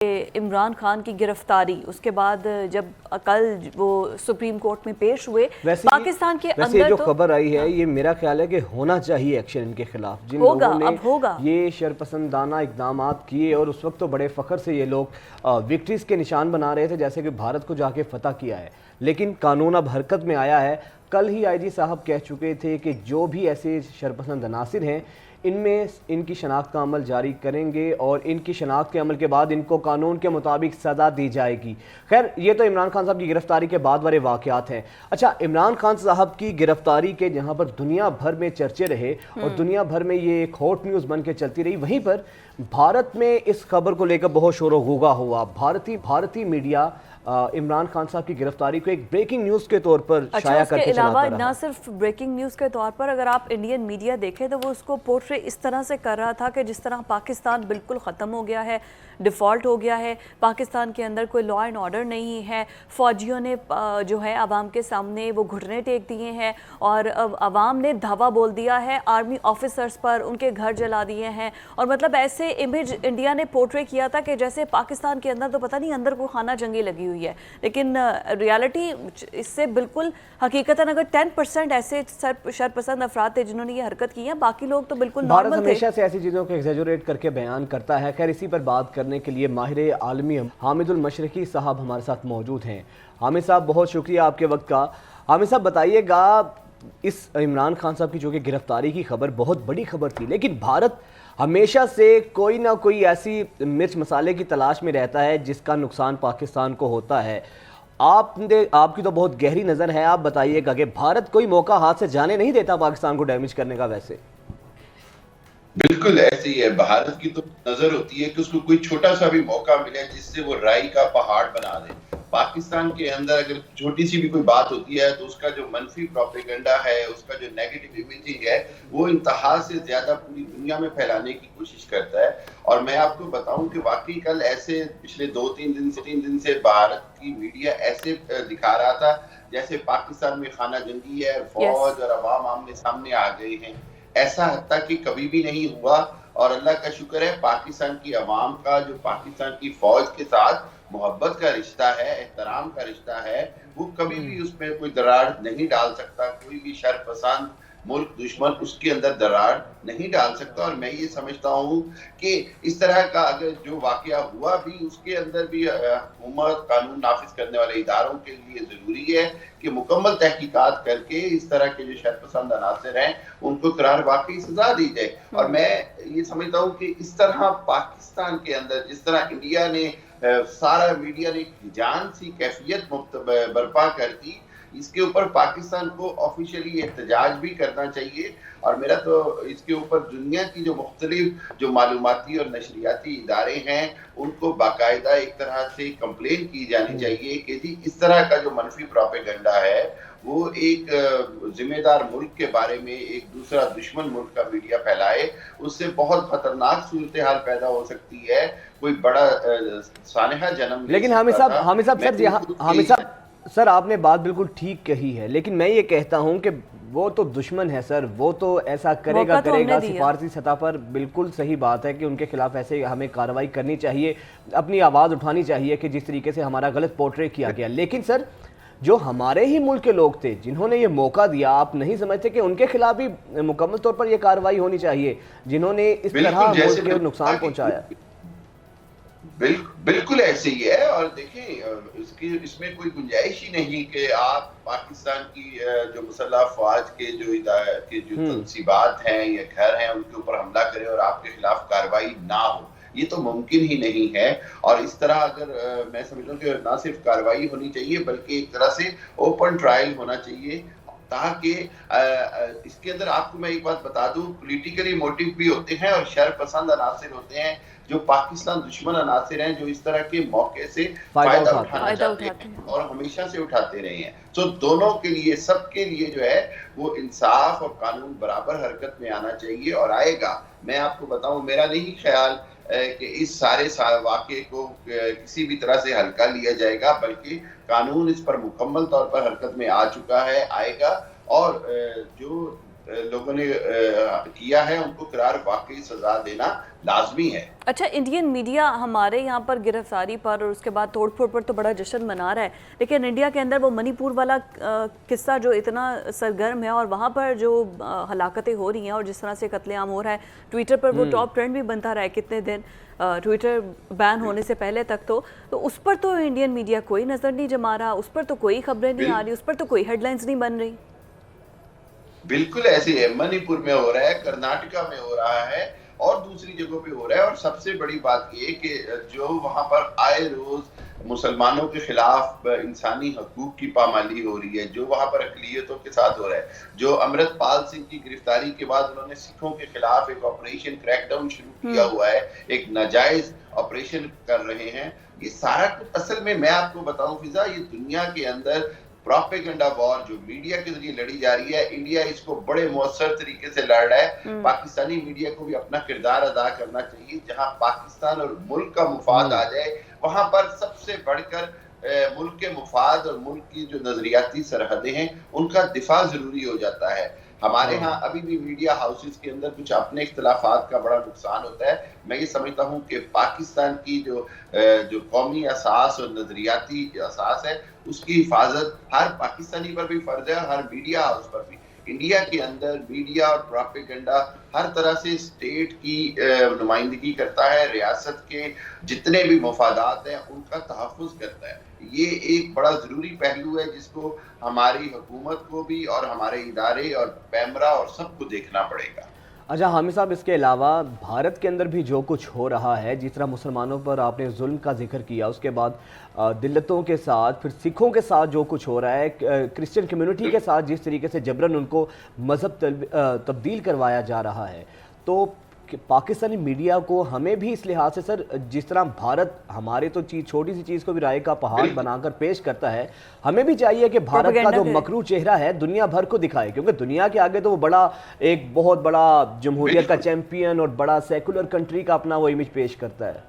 عمران خان کی گرفتاری اس کے بعد جب کل وہ سپریم کورٹ میں پیش ہوئے پاکستان کے اندر جو خبر آئی ہے یہ میرا خیال ہے کہ ہونا چاہیے ایکشن ان کے خلاف، جن لوگوں نے یہ شرپسندانہ اقدامات کیے اور اس وقت تو بڑے فخر سے یہ لوگ وکٹریز کے نشان بنا رہے تھے جیسے کہ بھارت کو جا کے فتح کیا ہے، لیکن قانون اب حرکت میں آیا ہے۔ کل ہی آئی جی صاحب کہہ چکے تھے کہ جو بھی ایسے شرپسند عناصر ہیں ان میں ان کی شناخت کا عمل جاری کریں گے اور ان کی شناخت کے عمل کے بعد ان کو قانون کے مطابق سزا دی جائے گی۔ خیر یہ تو عمران خان صاحب کی گرفتاری کے بعد والے واقعات ہیں۔ اچھا، عمران خان صاحب کی گرفتاری کے جہاں پر دنیا بھر میں چرچے رہے اور دنیا بھر میں یہ ایک ہاٹ نیوز بن کے چلتی رہی، وہیں پر بھارت میں اس خبر کو لے کر بہت شور و غوغا ہوا۔ بھارتی میڈیا عمران خان صاحب کی گرفتاری کو ایک بریکنگ نیوز کے طور پر شائع کر کے چلاتا رہا۔ اس کے علاوہ نہ صرف بریکنگ نیوز کے طور پر اگر آپ انڈین میڈیا دیکھیں تو وہ اس کو پورٹری اس طرح سے کر رہا تھا کہ جس طرح پاکستان بالکل ختم ہو گیا ہے، ڈیفالٹ ہو گیا ہے، پاکستان کے اندر کوئی لا اینڈ آرڈر نہیں ہے، فوجیوں نے جو ہے عوام کے سامنے وہ گھٹنے ٹیک دیے ہیں اور عوام نے دھاوا بول دیا ہے آرمی آفیسرز پر، ان کے گھر جلا دیے ہیں، اور مطلب ایسے امیج انڈیا نے پورٹری کیا تھا کہ جیسے پاکستان کے اندر تو پتہ نہیں اندر کوئی خانہ جنگی لگی ہوئی ہے، لیکن ریالٹی اس سے بالکل حقیقتاً اگر 10% ایسے شرپسند افراد تھے جنہوں نے یہ حرکت کی ہے، باقی لوگ تو بالکل نارمل تھے۔ بھارت ہمیشہ سے ایسی چیزوں کو ایگزیجوریٹ کر کے بیان کرتا ہے۔ خیر اسی پر بات کرنے کے لیے ماہر عالمی حامد المشرقی صاحب ہمارے ساتھ موجود ہیں۔ حامد صاحب بہت شکریہ آپ کے وقت کا۔ حامد صاحب بتائیے گا، اس عمران خان صاحب کی جو کہ گرفتاری کی خبر بہت بڑی خبر تھی، لیکن بھارت ہمیشہ سے کوئی نہ کوئی ایسی مرچ مسالے کی تلاش میں رہتا ہے جس کا نقصان پاکستان کو ہوتا ہے۔ آپ کی تو بہت گہری نظر ہے، آپ بتائیے گا کہ بھارت کوئی موقع ہاتھ سے جانے نہیں دیتا پاکستان کو ڈیمیج کرنے کا؟ ویسے بالکل ایسے ہی ہے، بھارت کی تو نظر ہوتی ہے کہ اس کو کوئی چھوٹا سا بھی موقع ملے جس سے وہ رائی کا پہاڑ بنا دے۔ پاکستان کے اندر اگر چھوٹی سی بھی کوئی بات ہوتی ہے تو اس کا جو منفی پروپیگنڈا ہے، اس کا جو نیگیٹو امیجنگ ہے، وہ انتہا سے زیادہ پوری دنیا میں پھیلانے کی کوشش کرتا ہے۔ اور میں آپ کو بتاؤں کہ واقعی کل ایسے پچھلے 2-3 دن سے بھارت کی میڈیا ایسے دکھا رہا تھا جیسے پاکستان میں خانہ جنگی ہے، فوج اور عوام آمنے سامنے آ گئے ہیں۔ ایسا حتیٰ کہ کبھی بھی نہیں ہوا، اور اللہ کا شکر ہے پاکستان کی عوام کا جو پاکستان کی فوج کے ساتھ محبت کا رشتہ ہے، احترام کا رشتہ ہے، وہ کبھی بھی اس میں کوئی درار نہیں ڈال سکتا۔ کوئی بھی شرپسند ملک دشمن اس کے اندر درار نہیں ڈال سکتا۔ اور میں یہ سمجھتا ہوں کہ اس طرح کا اگر جو واقعہ ہوا بھی، اس کے اندر بھی حکومت، قانون نافذ کرنے والے اداروں کے لیے ضروری ہے کہ مکمل تحقیقات کر کے اس طرح کے جو شرپسند عناصر ہیں ان کو قرار واقعی سزا دی جائے۔ اور میں یہ سمجھتا ہوں کہ اس طرح پاکستان کے اندر جس طرح انڈیا نے سارا میڈیا نے جان سی کیفیت برپا کر دی، اس کے اوپر پاکستان کو آفیشلی احتجاج بھی کرنا چاہیے۔ اور میرا تو اس کے اوپر دنیا کی جو مختلف جو معلوماتی اور نشریاتی ادارے ہیں ان کو باقاعدہ ایک طرح سے کمپلین کی جانی چاہیے کہ جی اس طرح کا جو منفی پروپیگنڈا ہے وہ ایک ذمہ دار ملک کے بارے میں ایک دوسرا دشمن ملک کا میڈیا پھیلائے، اس سے بہت خطرناک صورتحال پیدا ہو سکتی ہے، کوئی بڑا سانحہ جنم۔ لیکن حامد صاحب سر آپ نے بات بالکل ٹھیک کہی ہے، لیکن میں یہ کہتا ہوں کہ وہ تو دشمن ہے سر، وہ تو ایسا کرے گا سفارتی سطح پر۔ بالکل صحیح بات ہے کہ ان کے خلاف ایسے ہمیں کارروائی کرنی چاہیے، اپنی آواز اٹھانی چاہیے کہ جس طریقے سے ہمارا غلط پورٹری کیا گیا۔ لیکن سر جو ہمارے ہی ملک کے لوگ تھے جنہوں نے یہ موقع دیا، آپ نہیں سمجھتے کہ ان کے خلاف بھی مکمل طور پر یہ کارروائی ہونی چاہیے جنہوں نے اس طرح ملک کے نقصان پہنچایا؟ بالکل ایسے ہی ہے۔ اور دیکھیں اس میں کوئی گنجائش ہی نہیں کہ آپ پاکستان کی جو مسلح افواج کے جو تنصیبات ہیں یا گھر ہیں ان کے اوپر حملہ کریں اور آپ کے خلاف کارروائی نہ ہو، یہ تو ممکن ہی نہیں ہے۔ اور اس طرح اگر میں سمجھتا ہوں کہ نہ صرف کارروائی ہونی چاہیے بلکہ ایک طرح سے اوپن ٹرائل ہونا چاہیے، تاکہ اس کے اندر آپ کو میں ایک بات بتا دوں، پولیٹیکلی موٹیو بھی ہوتے ہیں اور شر پسند عناصر ہوتے ہیں جو پاکستان دشمن عناصر ہیں جو اس طرح کے موقع سے فائدہ اٹھانا چاہتے ہیں اور ہمیشہ سے اٹھاتے رہے ہیں۔ تو دونوں کے لیے، سب کے لیے جو ہے وہ انصاف اور قانون برابر حرکت میں آنا چاہیے، اور آئے گا۔ میں آپ کو بتاؤں، میرا نہیں خیال کہ اس سارے واقعے کو کسی بھی طرح سے ہلکا لیا جائے گا، بلکہ قانون اس پر مکمل طور پر حرکت میں آ چکا ہے، آئے گا۔ اور جو लोगों ने किया है उनको करार वाकई सजा देना लाजमी है। अच्छा, इंडियन मीडिया हमारे यहाँ पर गिरफ्तारी पर और उसके बाद तोड़ फोड़ पर तो बड़ा जश्न मना रहा है, लेकिन इंडिया के अंदर वो मणिपुर वाला किस्सा जो इतना सरगर्म है और वहाँ पर जो हलाकतें हो रही हैं और जिस तरह से कत्लेआम हो रहा है, ट्विटर पर वो टॉप ट्रेंड भी बनता रहा है कितने दिन, ट्विटर बैन होने से पहले तक। तो उस पर तो इंडियन मीडिया कोई नज़र नहीं जमा रहा, उस पर तो कोई खबरें नहीं आ रही, उस पर तो कोई हेडलाइंस नहीं बन रही। बिल्कुल ऐसे है, मणिपुर में हो रहा है, कर्नाटका में हो रहा है और दूसरी जगहों पे हो रहा है। और सबसे बड़ी बात ये कि जो वहां पर आए रोज मुसलमानों के खिलाफ इंसानी हकूक की पामाली हो रही है, जो वहां पर अकलियतों के साथ हो रहा है, जो अमृतपाल सिंह की गिरफ्तारी के बाद उन्होंने सिखों के खिलाफ एक ऑपरेशन क्रैकडाउन शुरू किया हुआ है, एक नाजायज ऑपरेशन कर रहे हैं, ये सारा कुछ असल में मैं आपको बताऊं फिजा, ये दुनिया के अंदर प्रोपेगेंडा वॉर जो मीडिया के जरिए लड़ी जा रही है, इंडिया इसको बड़े मौसर तरीके से लड़ रहा है। पाकिस्तानी मीडिया को भी अपना किरदार अदा करना चाहिए, जहां पाकिस्तान और मुल्क का मुफाद आ जाए वहां पर सबसे बढ़कर मुल्क के मुफाद और मुल्क की जो नजरियाती सरहदें हैं उनका दिफा जरूरी हो जाता है। हमारे यहाँ अभी भी मीडिया हाउसेस के अंदर कुछ अपने इख्तलाफात का बड़ा नुकसान होता है। मैं ये समझता हूँ कि पाकिस्तान की जो कौमी असास और नजरियाती असास है उसकी हिफाजत हर पाकिस्तानी पर भी फर्ज है और हर मीडिया हाउस पर भी। इंडिया के अंदर मीडिया और प्रोपेगेंडा हर तरह से स्टेट की नुमाइंदगी करता है, रियासत के जितने भी मफादात हैं उनका तहफ़्फ़ुज़ करता है। ये एक बड़ा ज़रूरी पहलू है जिसको हमारी हुकूमत को भी और हमारे इदारे और पैमरा और सबको देखना पड़ेगा। अच्छा हामिद साहब, इसके अलावा भारत के अंदर भी जो कुछ हो रहा है, जिस तरह मुसलमानों पर आपने जुल्म का जिक्र किया, उसके बाद दिल्लतों के साथ, फिर सिखों के साथ जो कुछ हो रहा है, क्रिश्चियन कम्युनिटी के साथ जिस तरीके से जबरन उनको मज़हब तब्दील करवाया जा रहा है, तो पाकिस्तानी मीडिया को हमें भी इस लिहाज से सर, जिस तरह भारत हमारे तो छोटी सी चीज़ को भी राय का पहाड़ बनाकर पेश करता है, हमें भी चाहिए कि भारत का जो मकरू चेहरा है दुनिया भर को दिखाए, क्योंकि दुनिया के आगे तो वो बड़ा एक बहुत बड़ा जमहूरियत का चैंपियन और बड़ा सेकुलर कंट्री का अपना वो इमेज पेश करता है।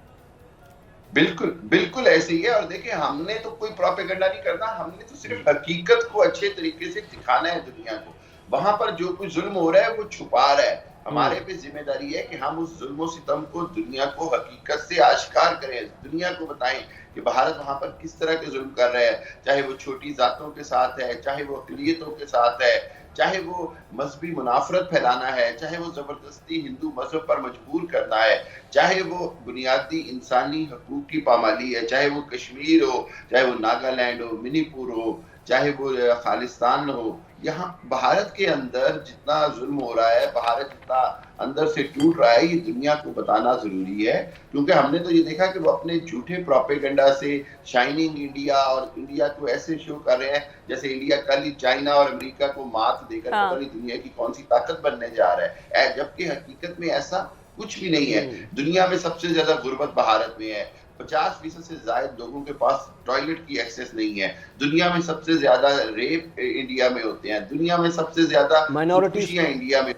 बिल्कुल बिल्कुल ऐसे ही है। और देखिए, हमने तो कोई प्रोपेगेंडा नहीं करना, हमने तो सिर्फ हकीकत को अच्छे तरीके से दिखाना है दुनिया को। वहां पर जो कुछ जुल्म हो रहा है वो छुपा रहा है, हमारे पे जिम्मेदारी है कि हम उस जुल्म सितम को दुनिया को हकीकत से आश्कार करें, दुनिया को बताएं कि भारत वहां पर किस तरह के जुल्म कर रहा है, चाहे वो छोटी जातों के साथ है, चाहे वो अक़लियतों के साथ है, चाहे वो मजहबी मुनाफरत फैलाना है, चाहे वो जबरदस्ती हिंदू मजहब पर मजबूर करना है, चाहे वो बुनियादी इंसानी हकूक की पामाली है, चाहे वो कश्मीर हो, चाहे वो नागालैंड हो, मणिपुर हो, चाहे वो खालिस्तान हो। यहाँ भारत के अंदर जितना जुल्म हो रहा है, भारत जितना अंदर से टूट रहा है, ये दुनिया को बताना जरूरी है, क्योंकि हमने तो ये देखा कि वो अपने झूठे प्रोपेगेंडा से शाइनिंग इंडिया और इंडिया को ऐसे शो कर रहे हैं जैसे इंडिया कल ही चाइना और अमेरिका को मात देकर पता नहीं दुनिया की कौन सी ताकत बनने जा रहा है, जबकि हकीकत में ऐसा कुछ भी नहीं है। दुनिया में सबसे ज्यादा गुर्बत भारत में है, 50% से ज्यादा लोगों के पास टॉयलेट की एक्सेस नहीं है, दुनिया में सबसे ज्यादा रेप इंडिया में होते हैं, दुनिया में सबसे ज्यादा माइनॉरिटीज इंडिया में।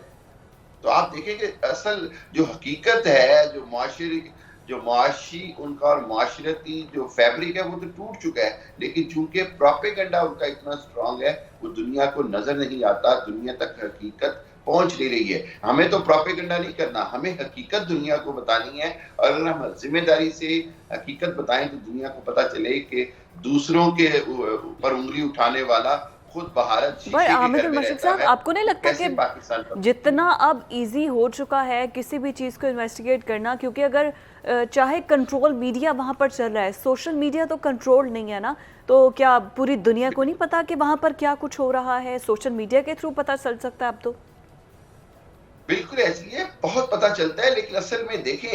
तो आप देखें कि असल जो हकीकत है, जो मुआशी उनका और माशरती जो फैब्रिक है वो तो टूट चुका है, लेकिन चूंकि प्रोपेगेंडा उनका इतना स्ट्रांग है वो दुनिया को नजर नहीं आता, दुनिया तक हकीकत पहुंच नहीं रही है। हमें तो प्रोपेगेंडा नहीं करना, हमें हकीकत दुनिया को बतानी है, और अगर हम जिम्मेदारी से हकीकत बताएं तो दुनिया को पता चले कि दूसरों के ऊपर उंगली उठाने वाला खुद भारत साहब, आपको नहीं लगता कि जितना अब इजी हो चुका है किसी भी चीज़ को इन्वेस्टिगेट करना, क्योंकि अगर चाहे कंट्रोल मीडिया वहाँ पर चल रहा है, सोशल मीडिया तो कंट्रोल नहीं है ना, तो क्या पूरी दुनिया को नहीं पता कि वहाँ पर क्या कुछ हो रहा है? सोशल मीडिया के थ्रू पता चल सकता है अब तो। बिल्कुल ऐसी है, बहुत पता चलता है, लेकिन असल में देखें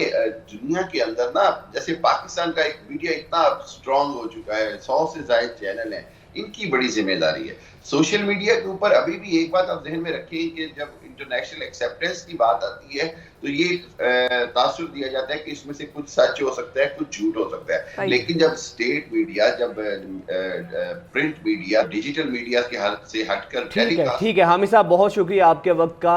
दुनिया के अंदर ना, जैसे पाकिस्तान का एक मीडिया इतना स्ट्रांग हो चुका है, 100 से ज्यादा चैनल हैं, इनकी बड़ी जिम्मेदारी है। सोशल मीडिया के ऊपर अभी भी एक बात आप ज़हन में रखें कि जब इंटरनेशनल एक्सेप्टेंस की बात आती है तो ये तासुर दिया जाता है कि इसमें से कुछ सच हो सकता है, कुछ झूठ हो सकता है, लेकिन जब स्टेट मीडिया, जब प्रिंट मीडिया, डिजिटल मीडिया के हाथ से हटकर ठीक है हामिद साहब, बहुत शुक्रिया आपके वक्त का।